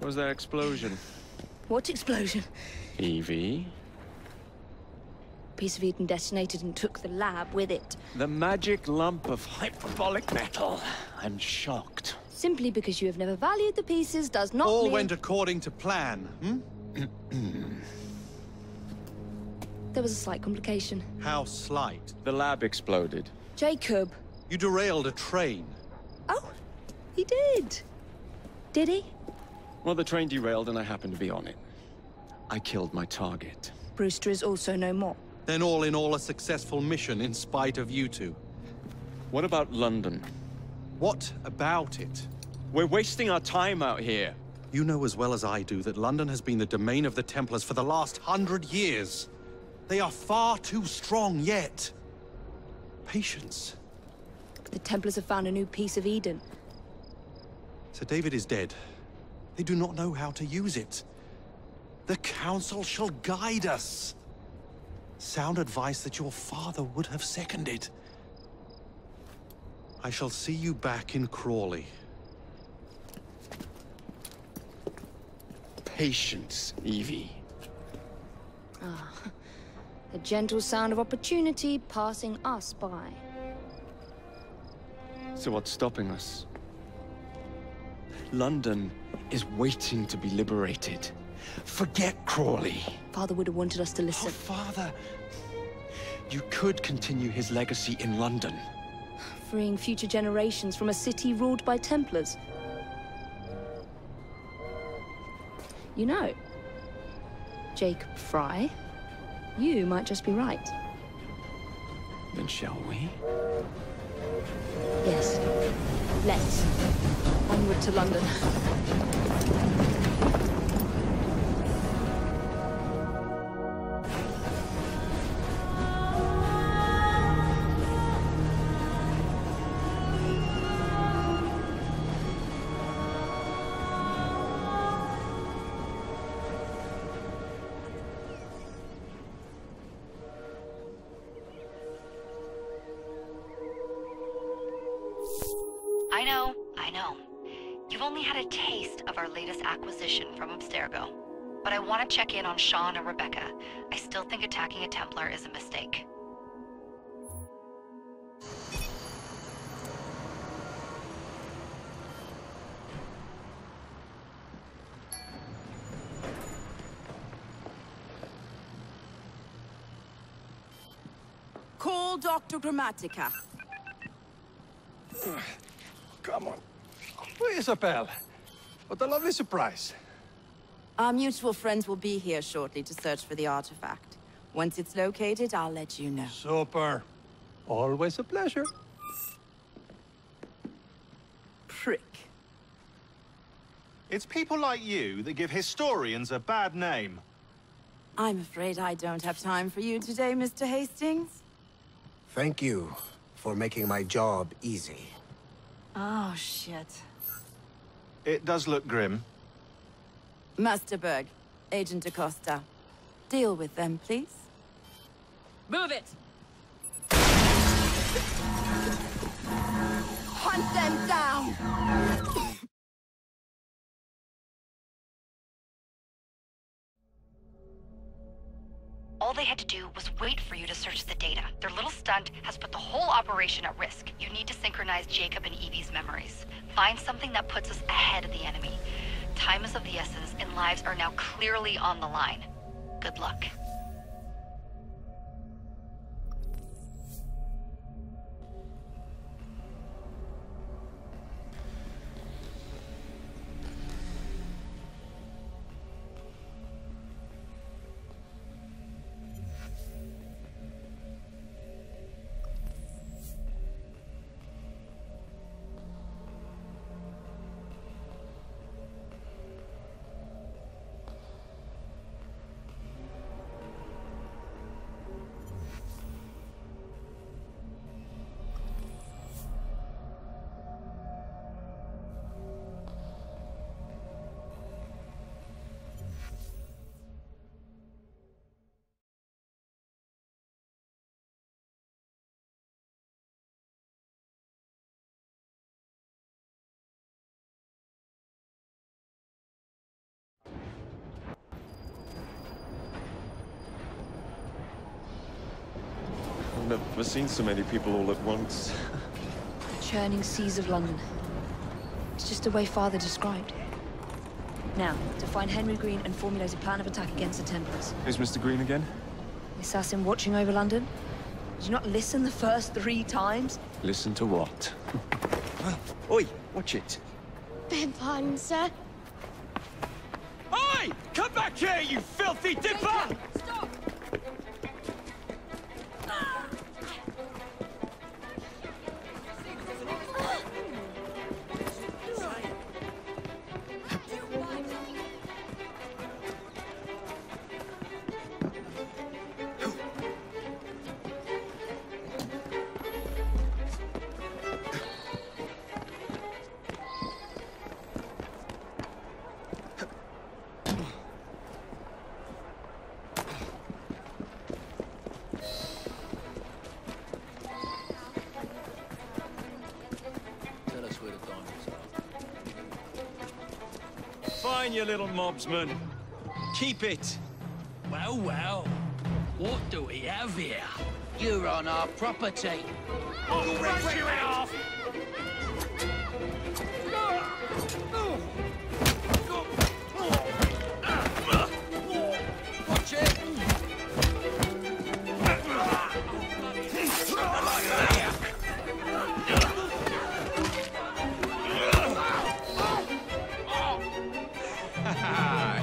Was there explosion? What explosion? Evie? Piece of Eden detonated and took the lab with it. The magic lump of hyperbolic metal. I'm shocked. Simply because you have never valued the pieces does not mean... All went according to plan, There was a slight complication. How slight? The lab exploded. Jacob. You derailed a train. Oh, he did. Did he? Well, the train derailed and I happened to be on it. I killed my target. Brewster is also no more. Then all in all a successful mission in spite of you two. What about London? What about it? We're wasting our time out here. You know as well as I do that London has been the domain of the Templars for the last 100 years. They are far too strong yet. Patience. The Templars have found a new piece of Eden. Sir David is dead. They do not know how to use it. The Council shall guide us. Sound advice that your father would have seconded. I shall see you back in Crawley. Patience, Evie. The gentle sound of opportunity passing us by. So what's stopping us? London is waiting to be liberated. Forget Crawley. Father would have wanted us to listen. Oh, Father. You could continue his legacy in London. Freeing future generations from a city ruled by Templars. You know, Jacob Fry, you might just be right. Then shall we? Yes. Let's. Onward to London. I know. You've only had a taste of our latest acquisition from Abstergo. But I want to check in on Sean and Rebecca. I still think attacking a Templar is a mistake. Call Dr. Grammatica. Come on. Isabel. What a lovely surprise. Our mutual friends will be here shortly to search for the artifact. Once it's located, I'll let you know. Super. Always a pleasure. Prick. It's people like you that give historians a bad name. I'm afraid I don't have time for you today, Mr. Hastings. Thank you for making my job easy. Oh, shit. It does look grim. Master Berg, Agent Acosta. Deal with them, please. Move it! Hunt them down! All they had to do was wait for you to search the data. Their little stunt has put the whole operation at risk. You need to synchronize Jacob and Evie's memories. Find something that puts us ahead of the enemy. Time is of the essence, and lives are now clearly on the line. Good luck. never seen so many people all at once. Churning seas of London. It's just the way Father described. Now, to find Henry Green and formulate a plan of attack against the Templars. Who's Mr. Green again? The assassin watching over London? Did you not listen the first 3 times? Listen to what? Oi, watch it. Beg pardon, sir. Oi! Come back here, you filthy dipper! Stop! Fine, you little mobsman. Keep it. Well, well. What do we have here? You're on our property. I'll rip you off! Watch it!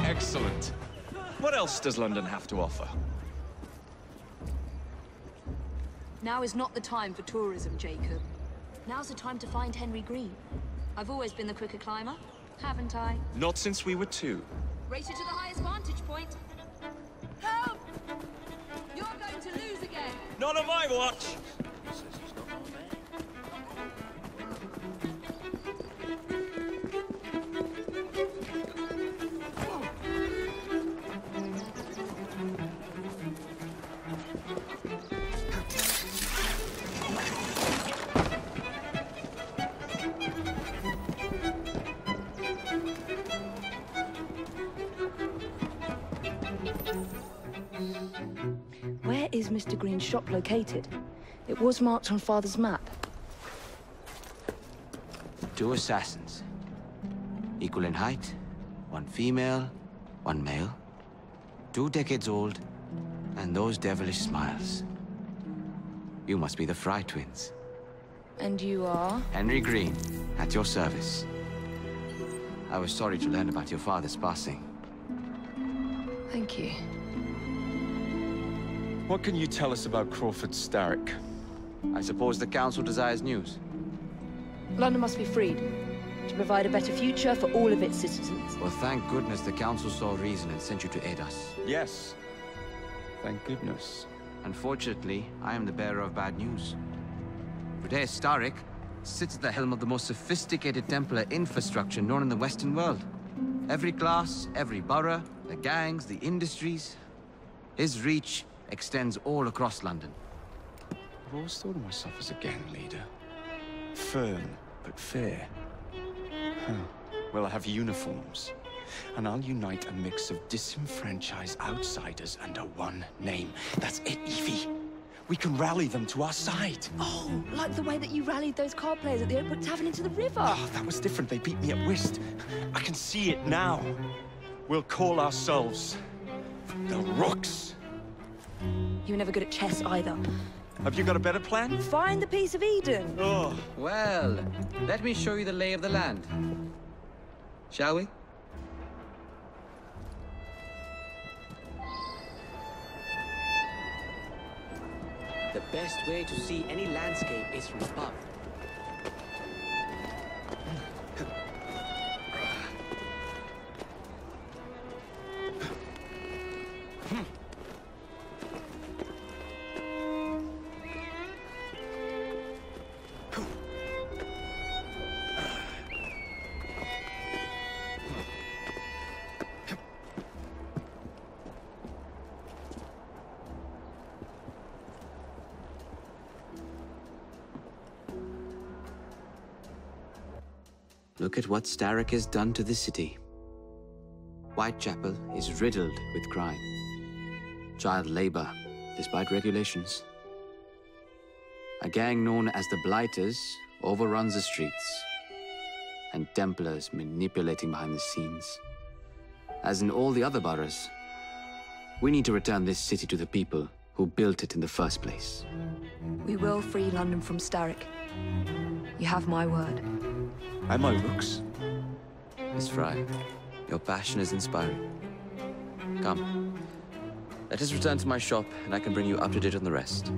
Excellent. What else does London have to offer? Now is not the time for tourism, Jacob. Now's the time to find Henry Green. I've always been the quicker climber, haven't I? Not since we were 2. Race you to the highest vantage point. Help! You're going to lose again. Not on my watch! Where is Mr. Green's shop located? It was marked on Father's map. 2 assassins. Equal in height, 1 female, 1 male. 2 decades old, and those devilish smiles. You must be the Fry twins. And you are? Henry Green, at your service. I was sorry to learn about your father's passing. Thank you. What can you tell us about Crawford Starrick? I suppose the Council desires news. London must be freed, to provide a better future for all of its citizens. Well, thank goodness the Council saw reason and sent you to aid us. Yes. Thank goodness. Unfortunately, I am the bearer of bad news. Today, Starrick sits at the helm of the most sophisticated Templar infrastructure known in the Western world. Every class, every borough, the gangs, the industries. His reach extends all across London. I've always thought of myself as a gang leader. Firm, but fair. Huh. Well, I have uniforms. And I'll unite a mix of disenfranchised outsiders under one name. That's it, Evie. We can rally them to our side. Oh, like the way that you rallied those card players at the Oakwood Tavern into the river. Oh, that was different. They beat me at whist. I can see it now. We'll call ourselves the Rooks. You were never good at chess either. Have you got a better plan? Find the piece of Eden. Oh. Well, let me show you the lay of the land. Shall we? The best way to see any landscape is from above. Look at what Starrick has done to the city. Whitechapel is riddled with crime. Child labor, despite regulations. A gang known as the Blighters overruns the streets, and Templars manipulating behind the scenes. As in all the other boroughs, we need to return this city to the people who built it in the first place. We will free London from Starrick. You have my word. And my Rooks. Miss Fry, your passion is inspiring. Come, let us return to my shop, and I can bring you up to date on the rest.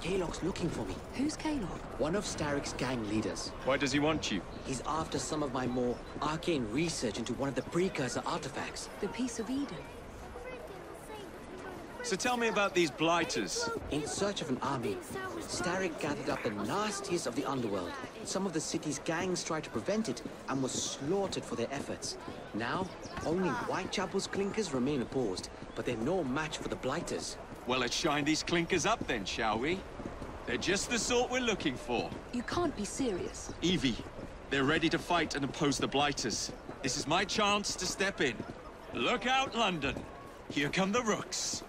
Kalog's looking for me. Who's Kalog? One of Starrick's gang leaders. Why does he want you? He's after some of my more arcane research into one of the precursor artifacts. The Piece of Eden. So tell me about these Blighters. In search of an army, Starrick gathered up the nastiest of the underworld. Some of the city's gangs tried to prevent it and were slaughtered for their efforts. Now, only Whitechapel's clinkers remain opposed, but they're no match for the Blighters. Well, let's shine these clinkers up then, shall we? They're just the sort we're looking for. You can't be serious. Evie, they're ready to fight and oppose the Blighters. This is my chance to step in. Look out, London. Here come the Rooks.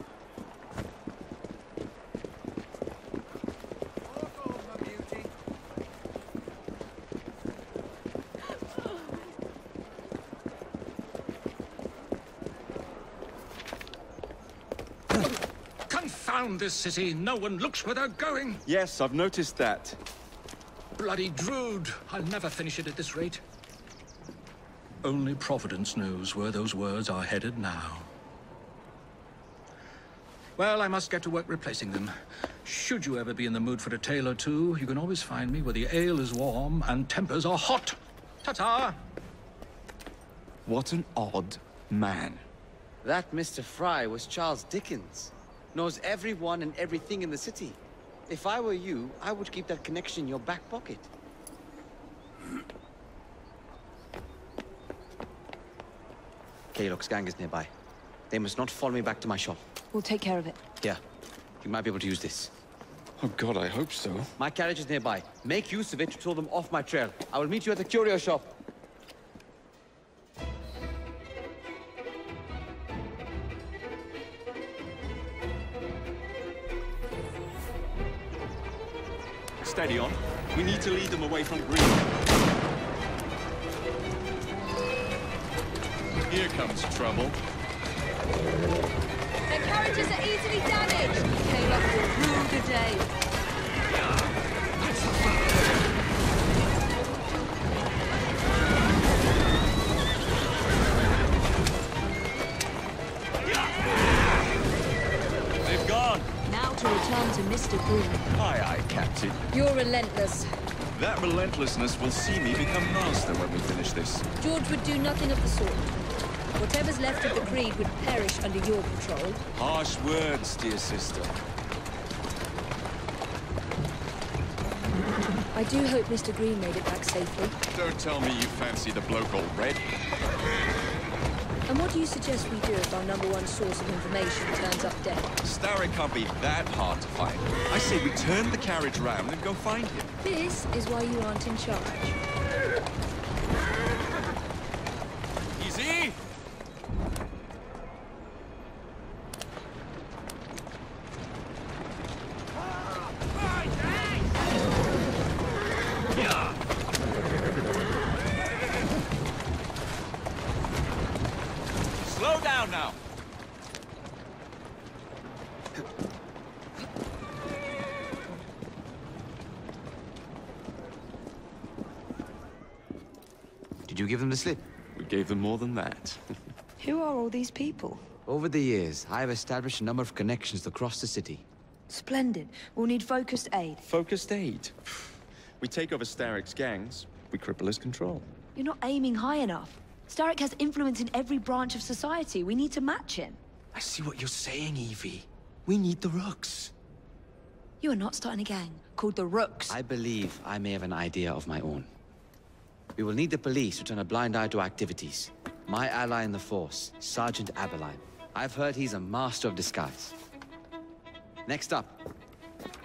Confound this city. No one looks where they're going. Yes, I've noticed that. Bloody Drood. I'll never finish it at this rate. Only Providence knows where those words are headed now. Well, I must get to work replacing them. Should you ever be in the mood for a tale or two, you can always find me where the ale is warm and tempers are hot. Ta-ta! What an odd man. That Mr. Fry was Charles Dickens. Knows everyone and everything in the city. If I were you, I would keep that connection in your back pocket. Kalog's gang is nearby. They must not follow me back to my shop. We'll take care of it. Here, you might be able to use this. Oh God, I hope so. My carriage is nearby. Make use of it to throw them off my trail. I will meet you at the curio shop. Steady on. We need to lead them away from Green. Here comes trouble. Their carriages are easily damaged. Kalog will rule the day. They've gone. Now to return to Mr. Green. Aye, aye, Captain. You're relentless. That relentlessness will see me become master when we finish this. George would do nothing of the sort. Whatever's left of the Creed would perish under your control. Harsh words, dear sister. I do hope Mr. Green made it back safely. Don't tell me you fancy the bloke already. And what do you suggest we do if our #1 source of information turns up dead? Starrick can't be that hard to find. I say we turn the carriage round and go find him. This is why you aren't in charge. Easy! Slow down now. Did you give them the slip? We gave them more than that. Who are all these people? Over the years, I have established a number of connections across the city. Splendid. We'll need focused aid. Focused aid. We take over Starrick's gangs, we cripple his control. You're not aiming high enough. Starrick has influence in every branch of society. We need to match him. I see what you're saying, Evie. We need the Rooks. You are not starting a gang called the Rooks. I believe I may have an idea of my own. We will need the police to turn a blind eye to activities. My ally in the force, Sergeant Aberline. I've heard he's a master of disguise. Next up,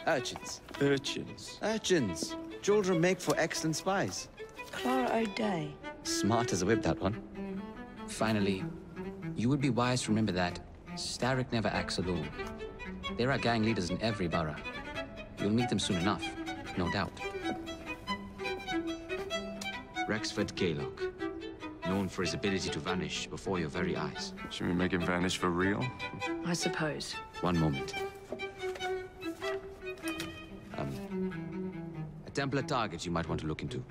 urchins. Urchins? Urchins. Children make for excellent spies. Clara O'Day. Smart as a whip, that one. Finally, you would be wise to remember that Starrick never acts alone. There are gang leaders in every borough. You'll meet them soon enough, no doubt. Rexford Gaylock, known for his ability to vanish before your very eyes. Should we make him vanish for real? I suppose. One moment. A Templar target you might want to look into.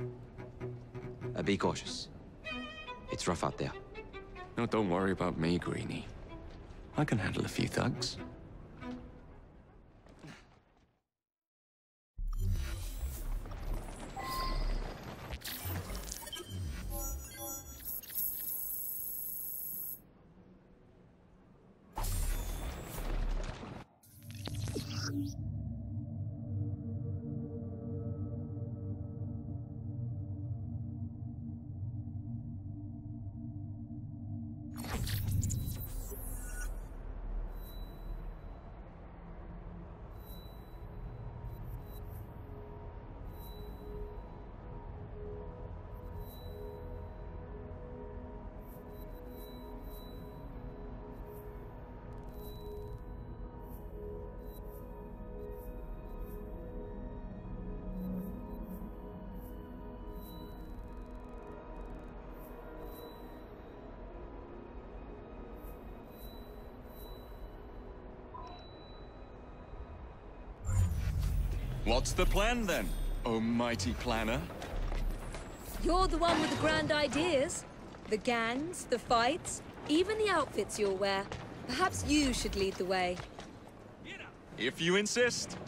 Be cautious. It's rough out there. No, don't worry about me, Greenie. I can handle a few thugs. What's the plan, then, oh mighty planner? You're the one with the grand ideas. The gangs, the fights, even the outfits you'll wear. Perhaps you should lead the way. If you insist.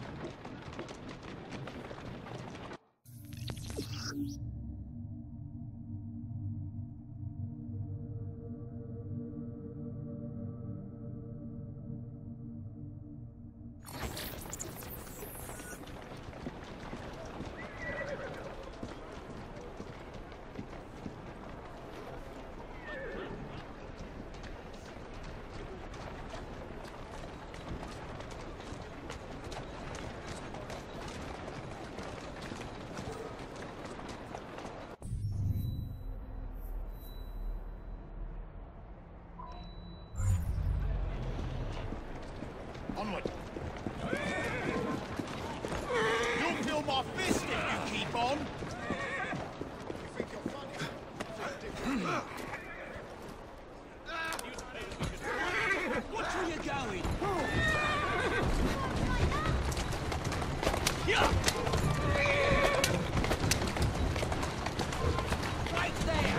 Onward. You'll feel my fist if you keep on. You think you're funny? Watch where you're going. Yeah. Right there.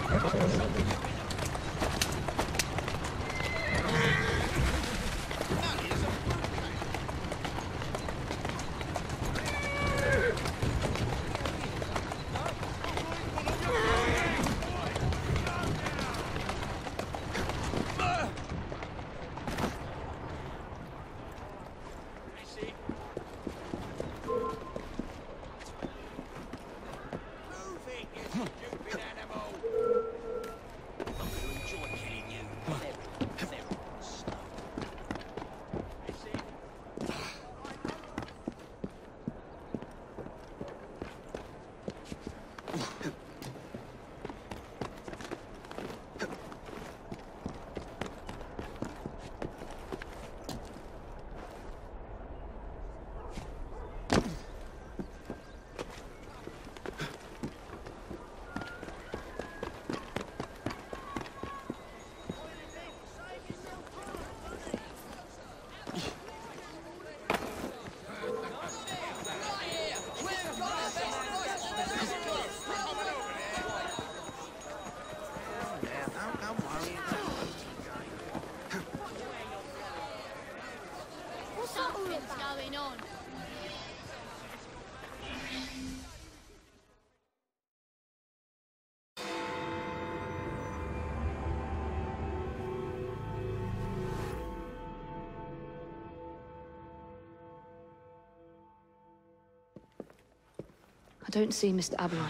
Don't see Mr. Aberline.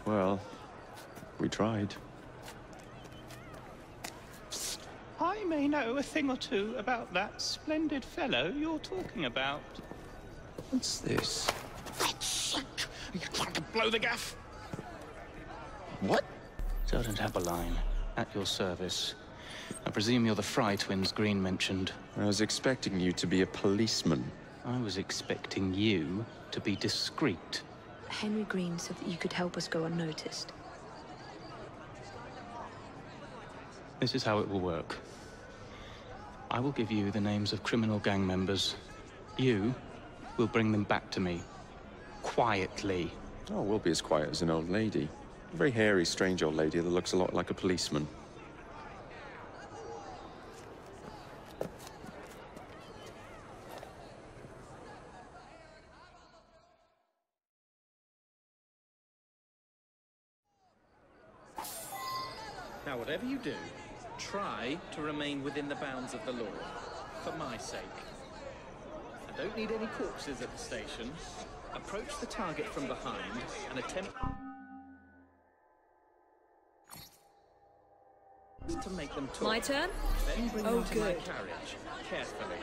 Well, we tried. I may know a thing or two about that splendid fellow you're talking about. What's this? God's sake! Are you trying to blow the gaff? What? Sergeant Aberline, at your service. I presume you're the Fry twins Green mentioned. I was expecting you to be a policeman. I was expecting you to be discreet. Henry Green said that you could help us go unnoticed. This is how it will work. I will give you the names of criminal gang members. You will bring them back to me. Quietly. Oh, we'll be as quiet as an old lady. A very hairy, strange old lady that looks a lot like a policeman. Now, whatever you do, try to remain within the bounds of the law, for my sake. I don't need any corpses at the station. Approach the target from behind and attempt to make them talk. My turn? Then bring Oh, them to my good. carriage, carefully.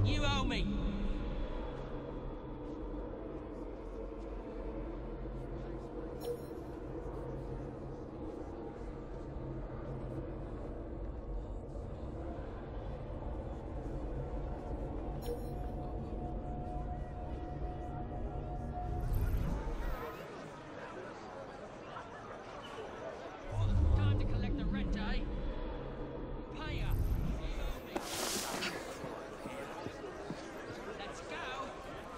You owe me. Time to collect the rent, eh? Pay up.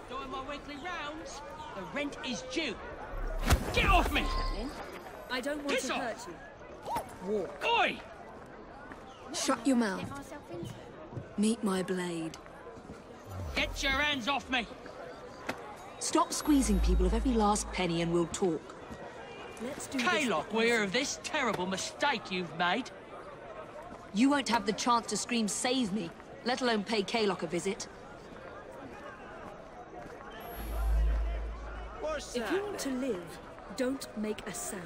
Doing my weekly rounds. The rent is due. Get off me! I don't want Piss to off. hurt you. Walk. Oi! Shut your mouth. Meet my blade. Get your hands off me! Stop squeezing people of every last penny and we'll talk. Let's do Kaylock, will hear of this terrible mistake you've made. You won't have the chance to scream save me, let alone pay Kaylock a visit. If you want to live, don't make a sound.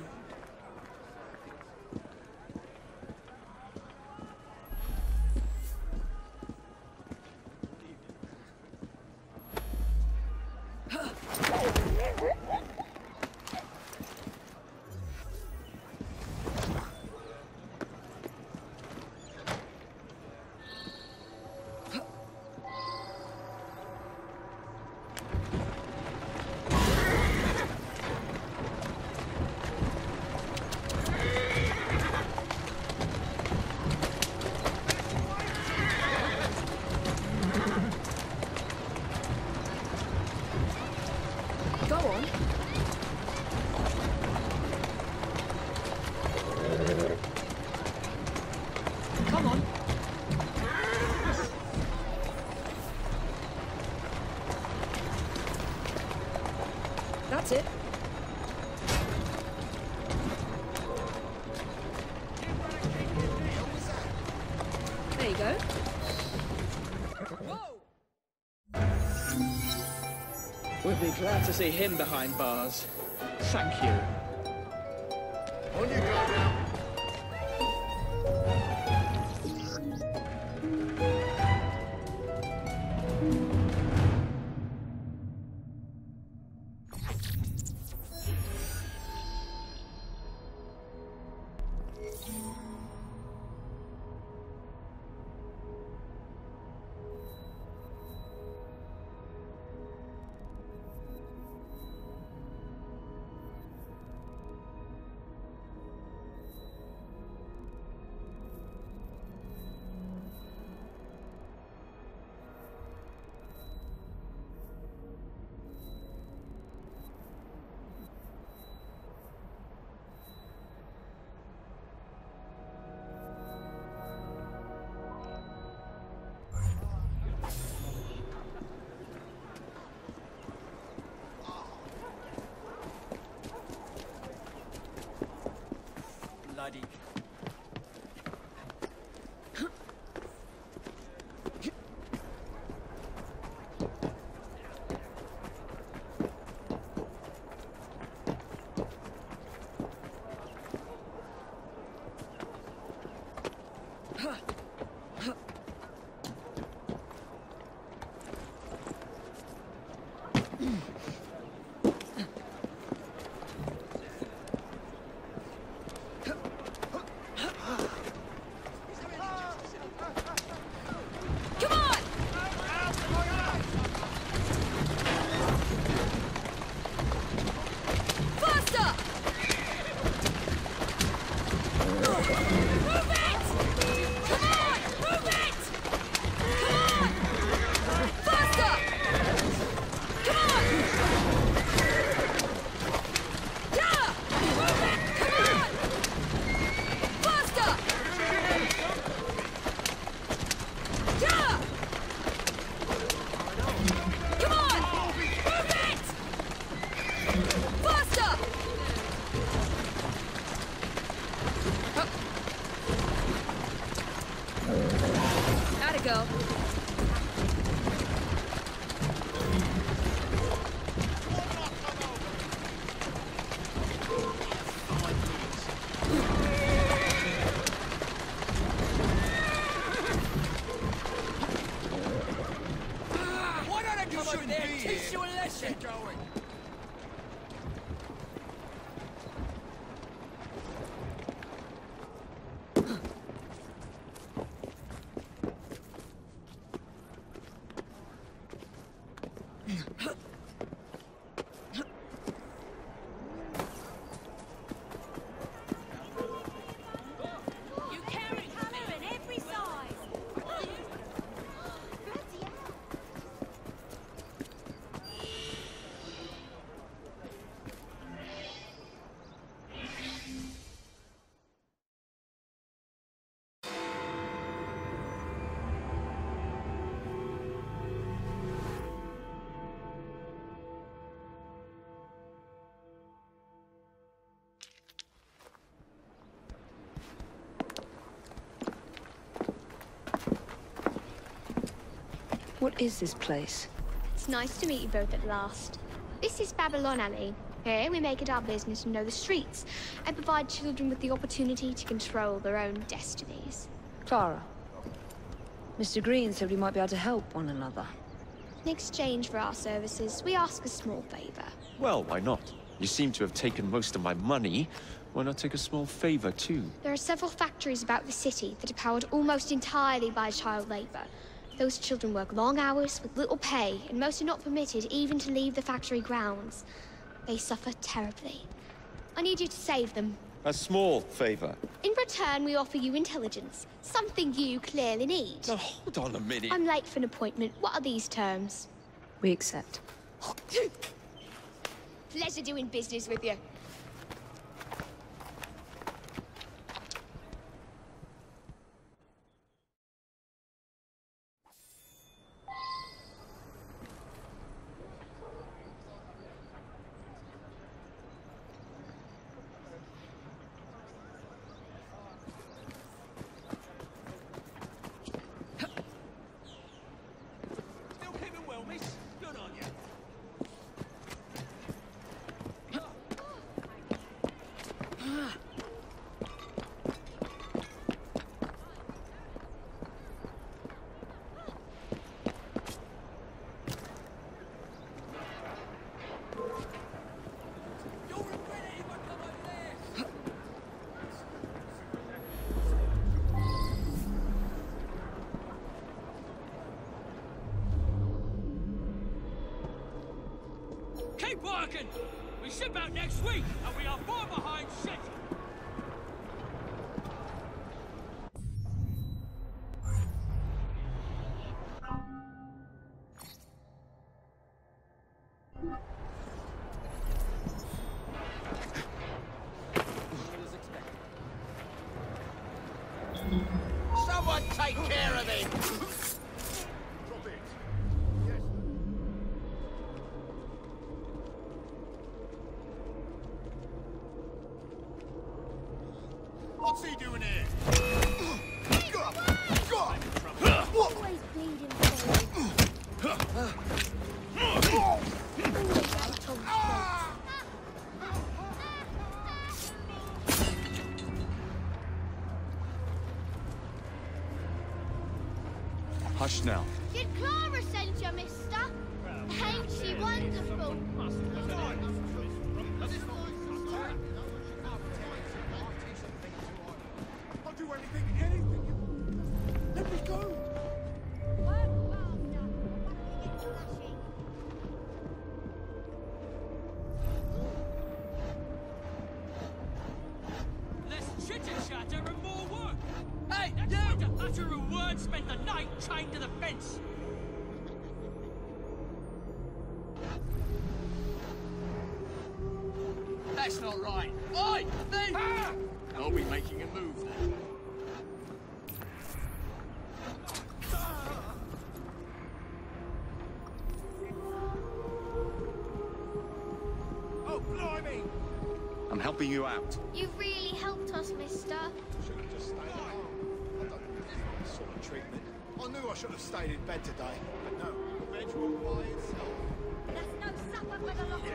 Go on. Come on. That's it. There you go. We'll be glad to see him behind bars. Thank you. On you go now. teach you a lesson. Keep going. What is this place? It's nice to meet you both at last. This is Babylon Alley. Here we make it our business to know the streets and provide children with the opportunity to control their own destinies. Clara. Mr. Green said we might be able to help one another. In exchange for our services, we ask a small favor. Well, why not? You seem to have taken most of my money. Why not take a small favor, too? There are several factories about the city that are powered almost entirely by child labor. Those children work long hours with little pay, and most are not permitted even to leave the factory grounds. They suffer terribly. I need you to save them. A small favor. In return, we offer you intelligence, something you clearly need. Now, hold on a minute. I'm late for an appointment. What are these terms? We accept. Pleasure doing business with you. Keep working! We ship out next week, and we are far behind schedule. Someone take care of him! What's he doing here? Always bleeding Hush now. Did Clara send you, mister? Ain't she wonderful? I'll do anything. Let me go. Less chitter-chatter and more work. Hey, you! To utter a word, spend the night chained to the fence. That's not right. Oi, thief! I'll be making a move now. Oh, blimey! I'm helping you out. You really helped us, mister. Should have just stayed at home. I don't need this sort of treatment. I knew I should have stayed in bed today, but no. Revenge will by itself. There's no supper for the lot of you.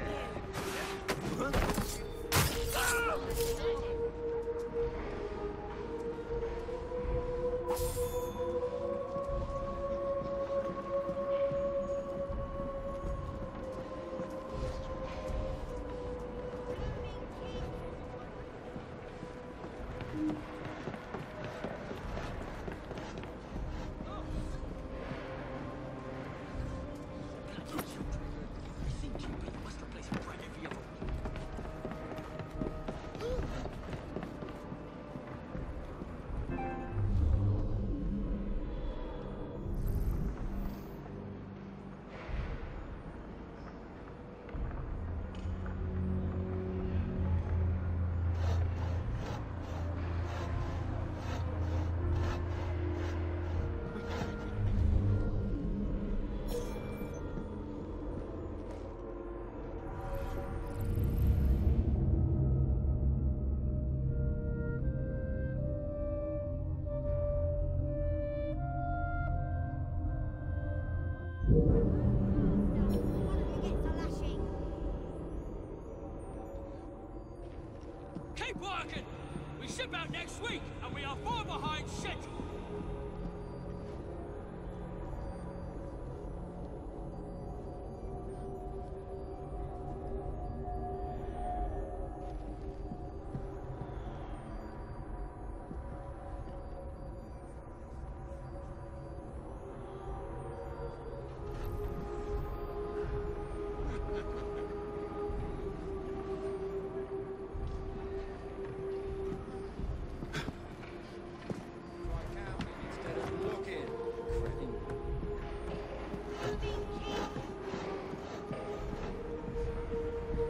Keep working! We ship out next week, and we are far behind schedule.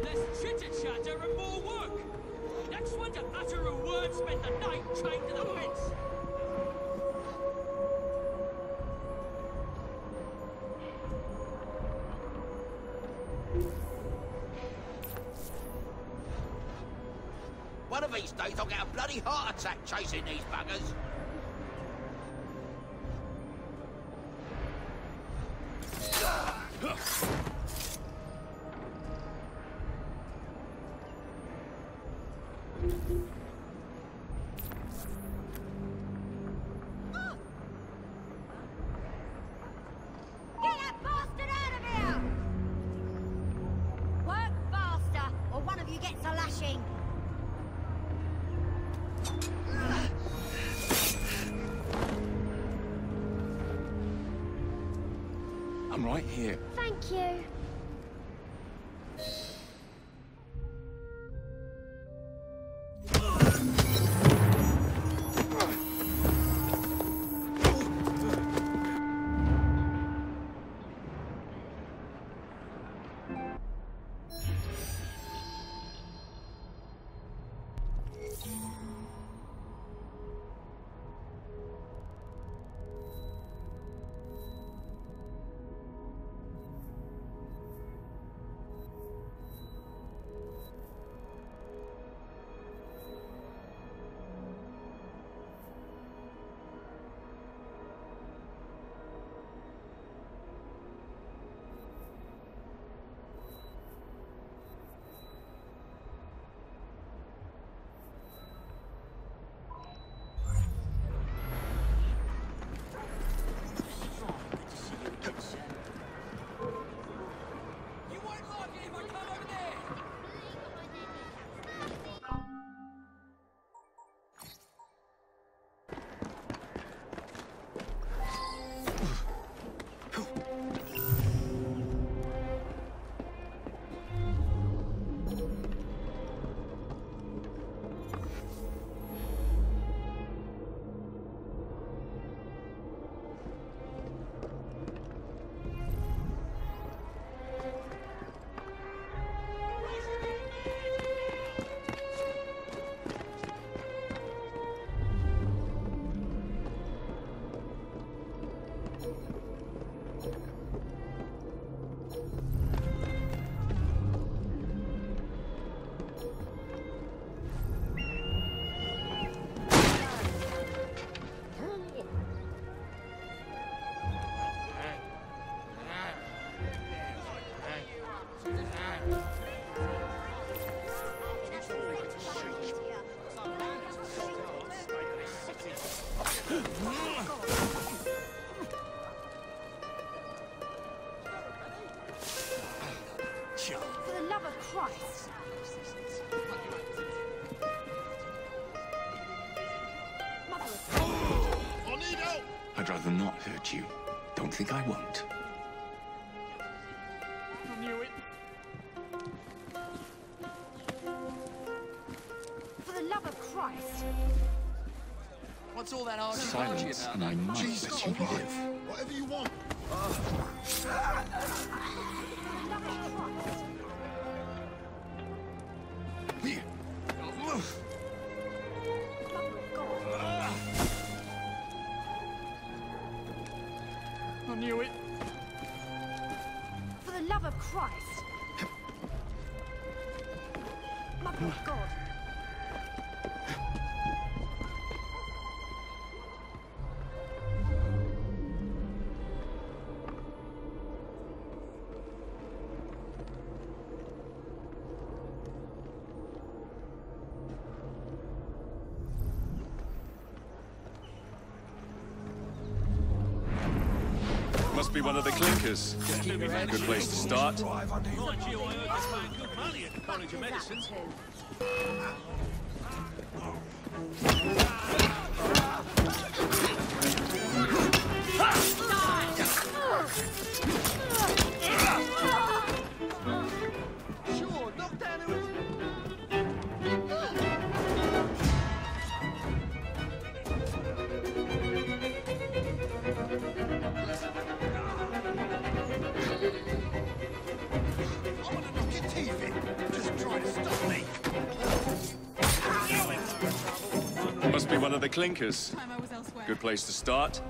Less chitter-chatter and more work! Next one to utter a word spent the night chained to the fence! One of these days I'll get a bloody heart attack chasing these buggers. Get that bastard out of here! Work faster, or one of you gets a lashing. I'm right here. Thank you. For the love of Christ! I need help! I'd rather not hurt you. Don't think I won't. I knew it. For the love of Christ! What's all that arguing Silence, about? and I might Jesus, let you all right. live. Whatever you want. Here. I knew it. For the love of Christ! Mother of God! Must be one of the clinkers. Good place to start. Mind you, I heard you're paying good money at the College of Medicine. Sure, knock down who is... I want to knock your teeth in. Just try to stop me. Must be one of the clinkers. Good place to start.